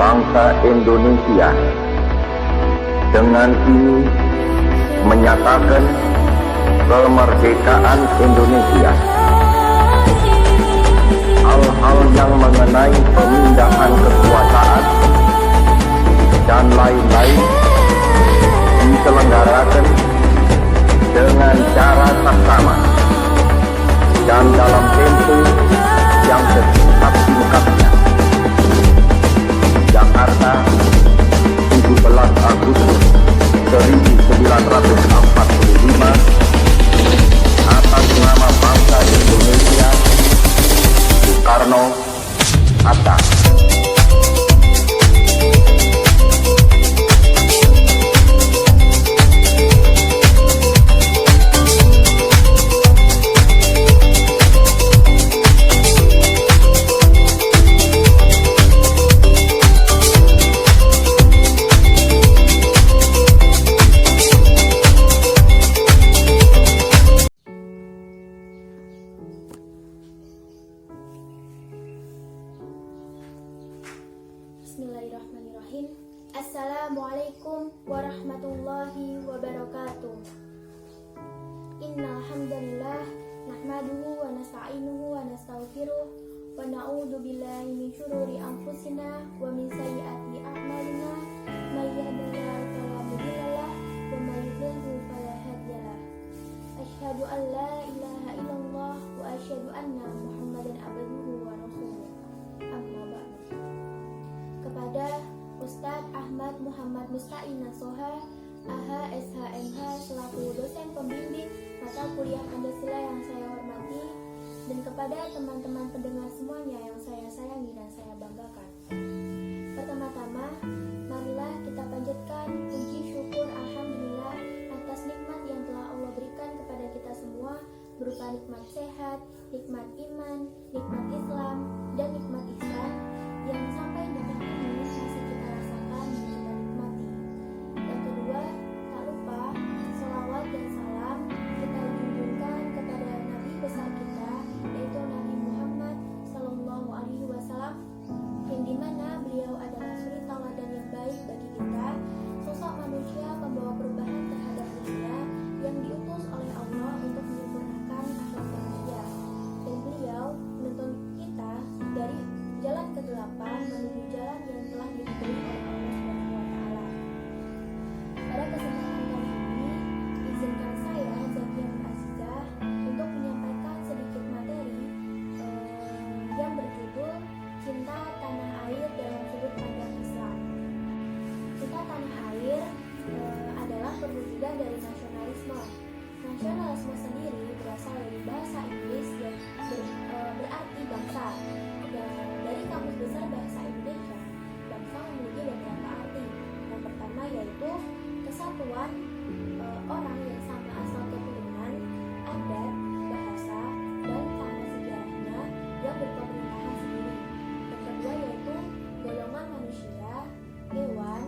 bangsa Indonesia dengan ini menyatakan kemerdekaan Indonesia. Hal-hal yang mengenai pemindahan kekuasaan dan lain-lain diselenggarakan dengan cara seksama dan dalam tempo yang sesingkat-singkatnya. Jakarta, 17 Agustus 1945, atas nama bangsa Indonesia, Soekarno, Hatta. Bismillahirrahmanirrahim. Assalamualaikum warahmatullahi wabarakatuh. Innal hamdalillah nahmaduhu wa nasta'inuhu wa nastaghfiruh wa na'udzu billahi min syururi anfusina wa min sayyiati a'malina may yahdihillahu fala mudhillalah wa may yudhlilhu fala hadiyalah. Asyhadu an la ilaha illallah wa asyhadu anna Muhammadan abduhu wa rasuluh. Amma ba'du. Kepada Ustadz Ahmad Muhammad Musta'in Nasoha, AH, SH, MH, selaku dosen pembimbing mata kuliah Pancasila yang saya hormati, dan kepada teman-teman pendengar semuanya yang saya sayangi dan saya banggakan. Pertama-tama, marilah kita panjatkan puji syukur alhamdulillah atas nikmat yang telah Allah berikan kepada kita semua, berupa nikmat sehat, nikmat iman, nikmat Islam, dan nikmat ihsan yang sampai detik ini masih kita rasakan dan kita nikmati. Yang kedua, tak lupa sholawat dan salam kita junjungkan kepada Nabi besar kita, yaitu Nabi Muhammad Sallallahu Alaihi Wasallam, yang dimana beliau adalah suri tauladan yang baik bagi kita, sosok manusia pembawa perubahan terhadap dunia yang diutus oleh Allah untuk menyempurnakan akhlak manusia, dan beliau menuntun kita dari jalan kegelapan menuju jalan yang telah diberi oleh Allah Subhanahu wa taala. Pada kesempatan kali ini, izinkan saya Zakian Azizah untuk menyampaikan sedikit materi yang berjudul Cinta Tanah Air dalam Sudut Pandang Islam. Cinta tanah air adalah perwujudan dari nasionalisme. Nasionalisme sendiri berasal dari bahasa Inggris yang berarti bangsa. Dan dari Kamus Besar Bahasa Indonesia, bangsa memiliki beberapa arti. Yang pertama yaitu kesatuan orang yang sama asal keturunan, adat, bahasa, dan sama sejarahnya yang berpemerintahan sendiri. Yang kedua yaitu golongan manusia, hewan,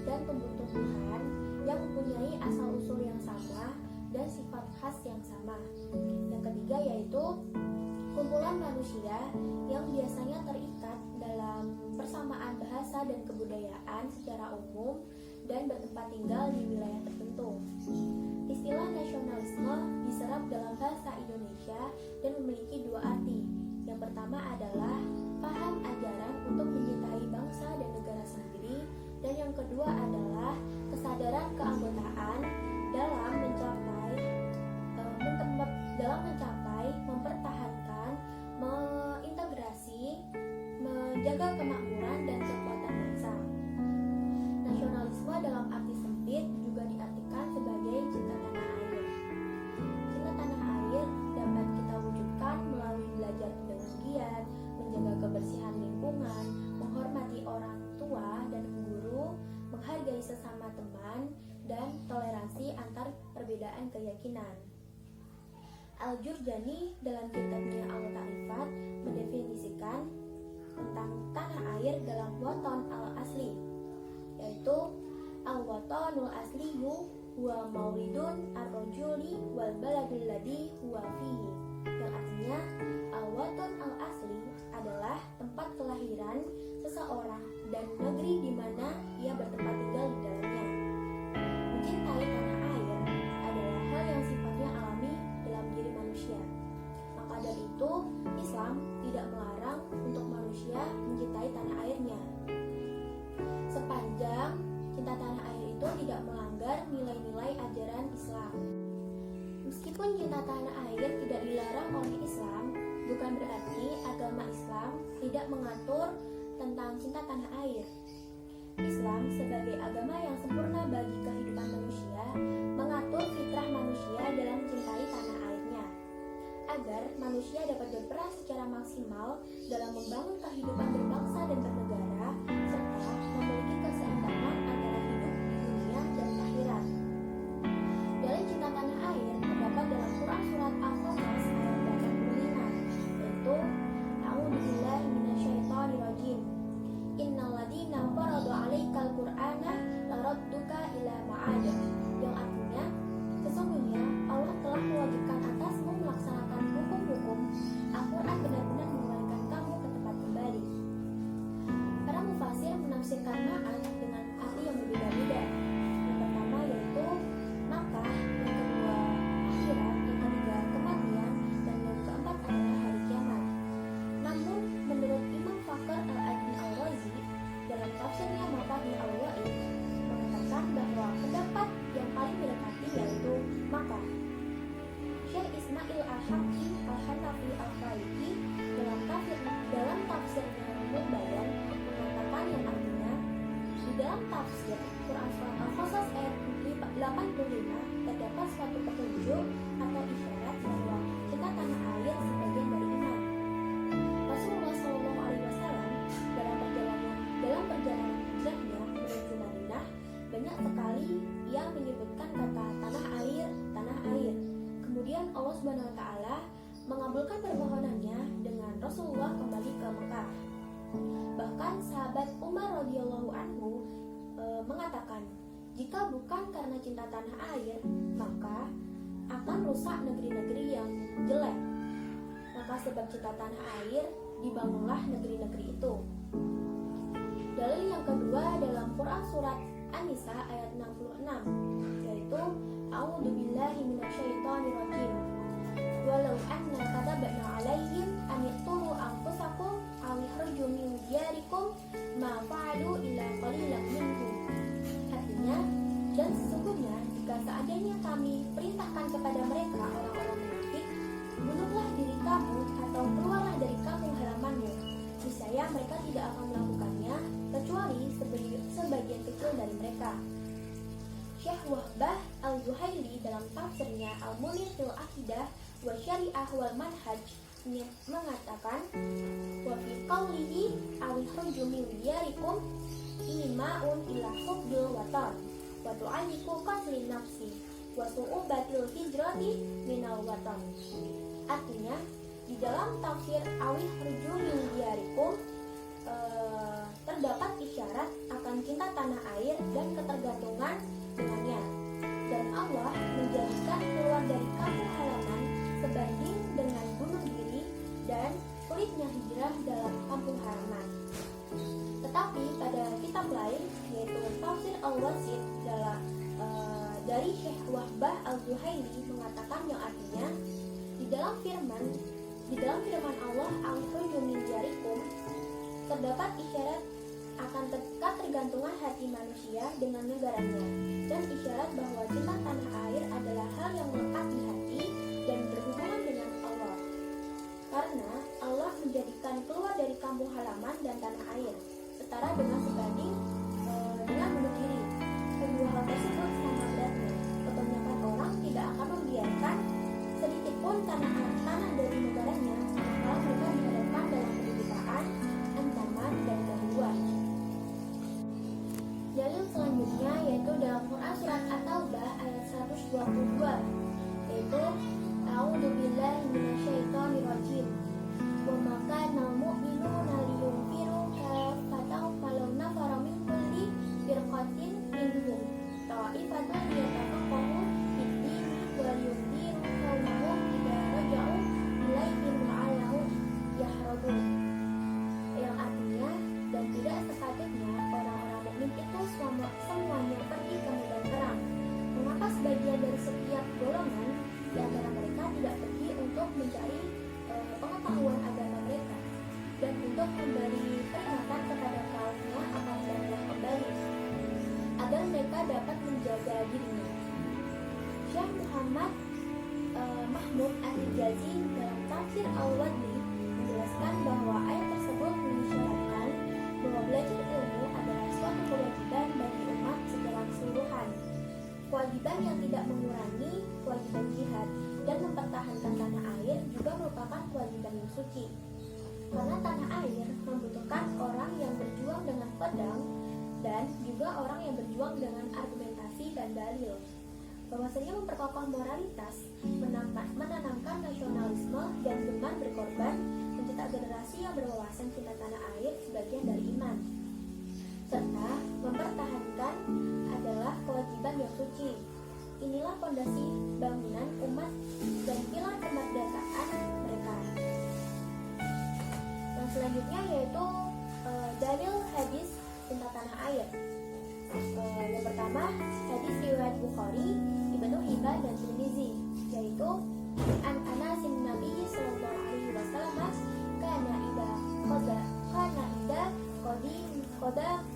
dan tumbuh-tumbuhan yang mempunyai asal-usul yang sama dan sifat khas yang sama. Yang ketiga yaitu kumpulan manusia yang biasanya terikat dalam persamaan bahasa dan kebudayaan secara umum dan bertempat tinggal di wilayah tertentu. Istilah nasionalisme diserap dalam bahasa Indonesia dan memiliki dua arti. Yang pertama adalah paham ajaran untuk mencintai bangsa dan negara sendiri, dan yang kedua adalah kesadaran keanggotaan dalam mencapai, mempertahankan, mengintegrasi, menjaga kemakmuran dan kekuatan bangsa. Nasionalisme dalam arti sempit juga diartikan sebagai cinta tanah air. Cinta tanah air dapat kita wujudkan melalui belajar dengan giat, menjaga kebersihan lingkungan, menghormati orang tua dan guru, menghargai sesama teman, dan toleransi antar perbedaan keyakinan. Al-Jurjani dalam kitabnya Al-Ta'rifat mendefinisikan tentang tanah air dalam waton al-asli, yaitu al-watonul asliyu huwa maulidun ar-rajuli wal baladul ladhi huwa fihi, yang artinya al-waton al-asli adalah adalah tempat kelahiran seseorang dan negeri di mana ia bertempat tinggal di dalamnya. Mencintai tanah air adalah hal yang sifatnya alami dalam diri manusia. Maka dari itu, Islam tidak melarang untuk manusia mencintai tanah airnya. Sepanjang cinta tanah air itu tidak melanggar nilai-nilai ajaran Islam. Meskipun cinta tanah air tidak dilarang oleh Islam, bukan berarti agama Islam tidak mengatur tentang cinta tanah air. Islam sebagai agama yang sempurna bagi kehidupan manusia mengatur fitrah manusia dalam mencintai tanah airnya, agar manusia dapat berperan secara maksimal dalam membangun kehidupan berbangsa dan bernegara, serta memiliki keseimbangan antara hidup di dunia dan akhirat. Dalil cinta tanah air terdapat dalam Quran surat Al-Qasas ayat 85, yaitu A'udzubillahi minasyaitonirrajim. Innal ladzina faradu 'alaikal Qur'ana laradduka ila ma'ad, yang artinya sesungguhnya Allah telah mewajibkan atasmu melaksanakan hukum-hukum. Al-Quran benar-benar mengembalikan kamu ke tempat kembali. Para mufasir menafsirkan ma'ad dengan arti yang berbeda-beda. Yang pertama yaitu Makkah, yang kedua akhirat, yang ketiga kematian, dan yang keempat adalah hari kiamat. Namun menurut Imam Fakhr al-Adin al-Razi dalam tafsirnya Mafahim al-Wa'id mengatakan bahwa pendapat yang paling mendekati yaitu Makkah. Syekh Ismail al-Haqqi al-Hanafi al-Khaliki dalam tafsirnya Mubayan mengatakan yang artinya di dalam tafsir Quran surat Al-Qasas ayat 85 terdapat suatu petunjuk atau isyarat bahwa cinta tanah air sebagian dari iman. Rasulullah SAW dalam perjalanan hijrahnya menuju Madinah banyak sekali ia menyebutkan kata tanah air. Kemudian Allah Subhanahu wa taala mengabulkan permohonannya dengan Rasulullah kembali ke Mekah. Bahkan sahabat Umar radhiyallahu anhu mengatakan, jika bukan karena cinta tanah air, maka akan rusak negeri-negeri yang jelek. Maka sebab cinta tanah air, dibangunlah negeri-negeri itu. Dalil yang kedua dalam Quran surat An-Nisa ayat 66, yaitu A'udzubillahi minasyaitonirrajim. Walau anna katabna 'alaihim an yaqtulu anfusakum aw yakhruju min diyarikum ma fa'alu illa qalilan minhum. Artinya, dan sesungguhnya jika seandainya kami perintahkan kepada mereka orang-orang munafik, bunuhlah diri kamu atau keluarlah dari kampung halamanmu, niscaya mereka tidak akan melakukannya kecuali sebagian kecil dari mereka. Syekh Wahbah al-Zuhaili dalam tafsirnya Al-Munir fil Aqidah wa Syariah wal Manhaj mengatakan, wa fi qawlihi aw yakhruju min diyarikum ima'un ila hubbil watan wa tu'alliqu qatlin nafsi wa su'ubatil hijrati minal watan. Artinya, di dalam tafsir awih ruju min diyarikum terdapat isyarat akan cinta tanah air dan ketergantungan dengannya, dan Allah menjadikan keluar dari kampung halaman sebanding dengan bunuh diri dan sulitnya hijrah dalam kampung halaman. Tetapi pada kitab lain, yaitu Tafsir Al-Wasit dari Syekh Wahbah al-Zuhaili mengatakan yang artinya di dalam firman Allah al-Qur'an min diyarikum terdapat isyarat akan ketergantungan hati manusia dengan negaranya, dan isyarat bahwa cinta tanah air adalah hal yang melekat di hati dan berhubungan dengan Allah, karena Allah menjadikan keluar dari kampung halaman dan tanah air setara dengan sebanding dengan bunuh diri. Kedua hal tersebut sama beratnya. Kebanyakan orang tidak akan membiarkan sedikit pun tanah dari negaranya kalau mereka dihadapkan dalam penderitaan, ancaman, dan gangguan. Dalil selanjutnya yaitu dalam Quran surat At-Taubah ayat 122, yaitu A'udzubillahi minasyaitonirrajim. Wa ma kana al-mu'minuna liyunfiru kaffatan falau nafara min kulli firqatin minhum ta'ifatun yatafaqahu fid-din wa yunziru qaumahum idza raja'u ilaihim la'allahum yahrabun. agar mereka dapat menjaga dirinya. Syekh Muhammad Mahmud Al-Hijazi dalam tafsir Al-Wadli menjelaskan bahwa ayat tersebut mengisyaratkan bahwa belajar ilmu adalah suatu kewajiban bagi umat secara keseluruhan. Kewajiban yang tidak mengurangi kewajiban jihad dan mempertahankan tanah air juga merupakan kewajiban yang suci. Karena tanah air membutuhkan orang yang berjuang dengan pedang dan juga orang yang berjuang dengan argumentasi dan dalil. Bahwasanya memperkokoh moralitas, menanamkan nasionalisme dan gemar berkorban, mencetak generasi yang berwawasan cinta tanah air sebagian dari iman. Serta mempertahankan adalah kewajiban yang suci. Inilah fondasi bangunan umat dan pilar kemerdekaan mereka. Yang selanjutnya yaitu dalil hadis cinta tanah air. Yang pertama, hadis riwayat Bukhari, Ibnu Hibban dan Tirmizi, yaitu an Anas bin Nabi sallallahu alaihi wasallam kana ida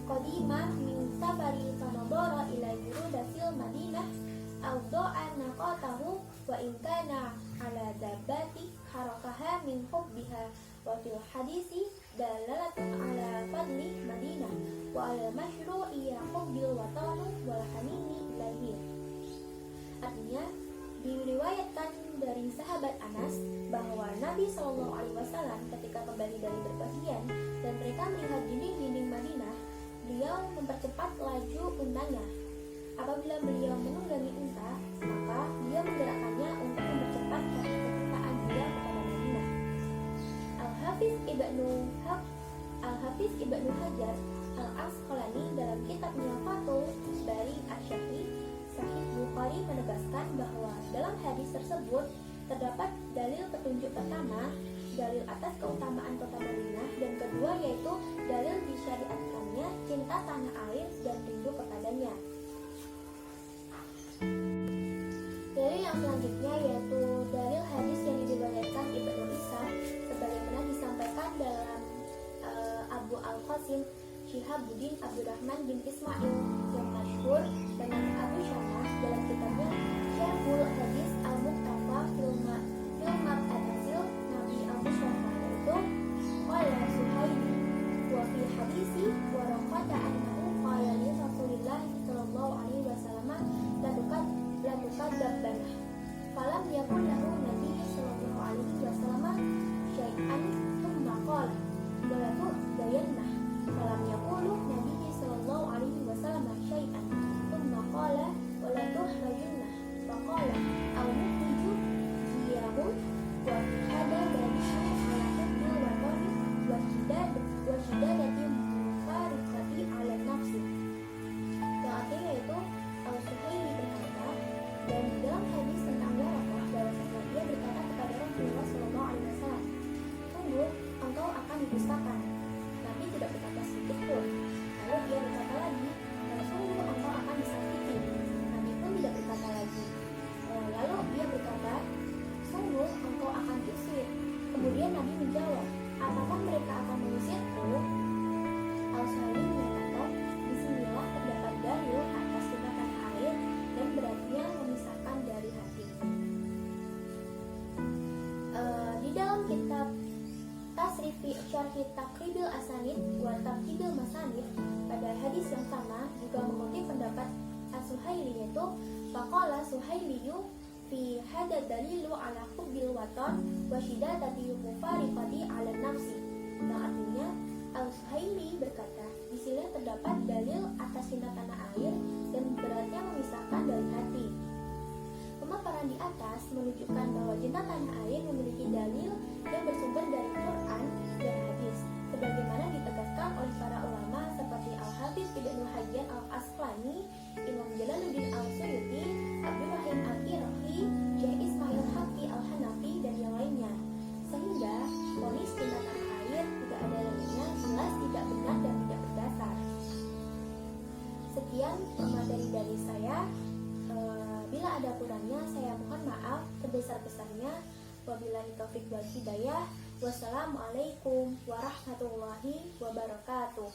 qadima min safari fanadara ila jurudatil Madinah aw da'a naqatahu wa in kana ala dabbati harakaha min hubbiha wa fil hadisi dalalatun ala fadli Madinah wa ala masyru'iyya hubbil watanu wal hanini ilaihi. Artinya, diriwayatkan dari sahabat Anas bahwa Nabi Shallallahu Alaihi Wasallam ketika kembali dari berpergian dan mereka melihat dinding-dinding Madinah, beliau mempercepat laju untanya. Apabila beliau menunggangi unta, maka beliau menggerakkannya untuk mempercepat kecintaan beliau kepada Madinah. Al-Hafiz Ibnu Hajar Al-Asqalani dalam kitabnya Fathul Bari Asy-Syarih Sahih Bukhari menegaskan bahwa dalam hadis tersebut terdapat dalil petunjuk pertama, dalil atas keutamaan kota Madinah, dan kedua yaitu dalil disyariatkannya cinta tanah air dan rindu kepadanya. Dalil yang selanjutnya yaitu dalil hadis yang diriwayatkan Ibnu Ishaq sebagaimana disampaikan dalam Abu Al-Qasim Syihabuddin Abdurrahman bin Ismail yang masyhur dengan Abu Syamah dalam kitabnya Syarhul Hadis Al-Muqtafa fil Mab'atsil Nabi Abu Syamah, yaitu qala Suhaili wa fi hadisi wa raqata annahu qala li Rasulillah sallallahu alaihi wasallam la tukadzabana falam yakun lahu Nabi sallallahu alaihi wasallam syai'an thumma qala wa la tudayanna falam yaqulu Nabi sallallahu alaihi wasallam syai'an thumma qala wa la tuhrajunna faqala aw nukhiju iyahum wa hada dalil ala hubbil watani wa shidadati mufarikati ala nafsi. Yang artinya yaitu Al-Suhaili berkata, dan dalam hadis tentang Warakah bahwasanya dia berkata kepada Rasulullah sallallahu alaihi wasallam, sungguh engkau akan didustakan. Nabi tidak berkata sedikit pun. Lalu dia berkata lagi, dan sungguh engkau akan disakiti. Nabi pun tidak berkata lagi. Lalu dia berkata, sungguh engkau akan diusir. Kemudian Nabi menjawab, apakah mereka akan mengusirku? Al-Suhaili menyatakan, disinilah terdapat dalil atas cinta tanah air dan beratnya memisahkan dari hati. Di dalam kitab Tasrifi Syarhi Taqribil Asanid wa Taqribil Masanid pada hadis yang sama juga mengutip pendapat As-Suhaili, yaitu faqala Suhailiyu fi hada dalilu ala hubbil watan wa syidadati mufariqati ala nafsi. Yang artinya Al-Suhaili berkata, di sini terdapat dalil atas cinta tanah air dan beratnya memisahkan dari hati. Pemaparan di atas menunjukkan bahwa cinta tanah air memiliki dalil yang bersumber dari Quran dan hadis, sebagaimana ditegaskan oleh para ulama seperti Al-Hafiz Ibnu Hajar Al-Asqalani, Imam Jalaluddin Al-Suyuti, Abdul Rahim Al-Iraqi, Syekh Ismail Haqqi Al-Hanafi, dan yang lainnya. Sehingga vonis cinta tanah air tidak ada dalilnya jelas tidak benar dan tidak berdasar. Sekian materi dari saya. Bila ada kurangnya, saya mohon maaf sebesar-besarnya. Wabillahi taufiq wal hidayah. Wassalamualaikum warahmatullahi wabarakatuh.